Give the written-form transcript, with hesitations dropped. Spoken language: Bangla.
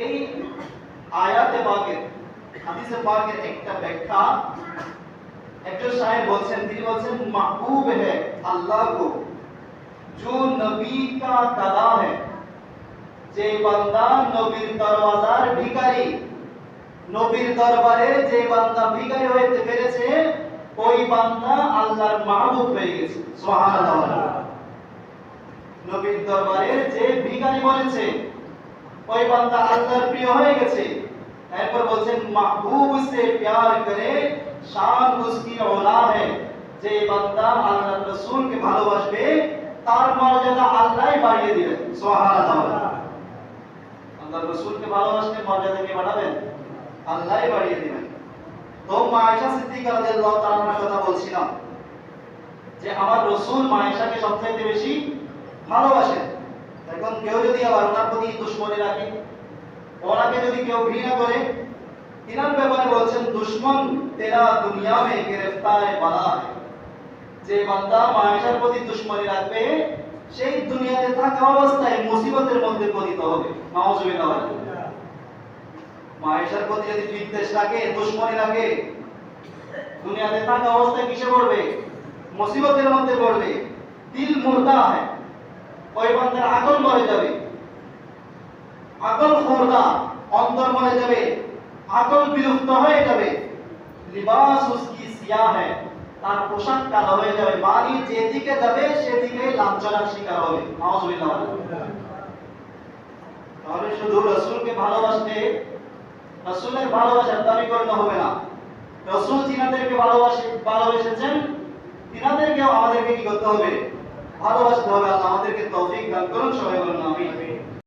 এই আয়াতে পাকের হাদিসে পাকের একটা ব্যাখ্যা একজন সাহেব বলছেন, তিনি বলছেন महबूब है अल्लाह को जो नबी का गदा है, যে বান্দা নবীর দরওয়াজার ভিখারি, নবীর দরবারে যে বান্দা ভিখারি হইতে পেরেছে ওই বান্দা আল্লাহর মাহবুব হয়ে গেছে। সুবহানাল্লাহ। নবীর দরবারে যে ভিখারি বলেছে ওই বান্দা আল্লাহর প্রিয় হয়ে গেছে। এরপর বলছেন महबूब से प्यार करे शान उसकी औला है, যে বান্দা আল্লাহর রাসূলকে ভালোবাসবে তার মর্যাদা আল্লাহই বাড়িয়ে দিবেন। সুবহানাল্লাহ। আল্লাহর রাসূলকে ভালোবাসলে মর্যাদা কে বাড়াবেন? আল্লাহই বাড়িয়ে দিবেন। তো মা আয়েশা সিদ্দিকা রাদিয়াল্লাহু তাআলার কথা বলছিলাম যে আমার রাসূল মা আয়েশাকে সবচেয়ে বেশি ভালোবাসেন। এখন কেউ যদি আবার ওনার প্রতি দুশমনি রাখে, ওনাকে যদি কেউ ঘৃণা করে, তিনার ব্যাপারে বলছেন দুশমন তেরা দুনিয়া মে গ্রেফতার বালা है, যে বান্দা মা আয়েশার প্রতি দুশমনি রাখবে সেই দুনিয়াতে থাকা অবস্থায় মুসিবতের মধ্যে পতিত হবে। নাউজুবিল্লাহ। মা আয়েশার প্রতি যদি বিদ্বেষ রাখে, দুশমনি রাখে, দুনিয়াতে থাকা অবস্থায় কিসে পড়বে? মুসিবতের মধ্যে পড়বে। দিল মুর্দা है, ওই বান্দার আকল মরে যাবে, আকল খোরদা, অন্তর মরে যাবে, আকল বিলুপ্ত হয়ে যাবে। লিবাস উসকি সিয়া है, তার পোশাক কালো হয়ে যাবে, মানে যেদিকে যাবে সেদিকে লাঞ্ছনার শিকার হবে। নাউজুবিল্লাহ। তাহলে শুধু রাসূলকে ভালোবাসলে রাসূলের ভালোবাসার দাবি করলে হবে না। রাসূল যিনাদেরকে ভালোবেসেছেন তিনাদেরকেও আমাদেরকে কি করতে হবে? ভালোবাসতে হবে। আল্লাহ আমাদেরকে তৌফিক দান করুন। সবাই বলুন আমিন।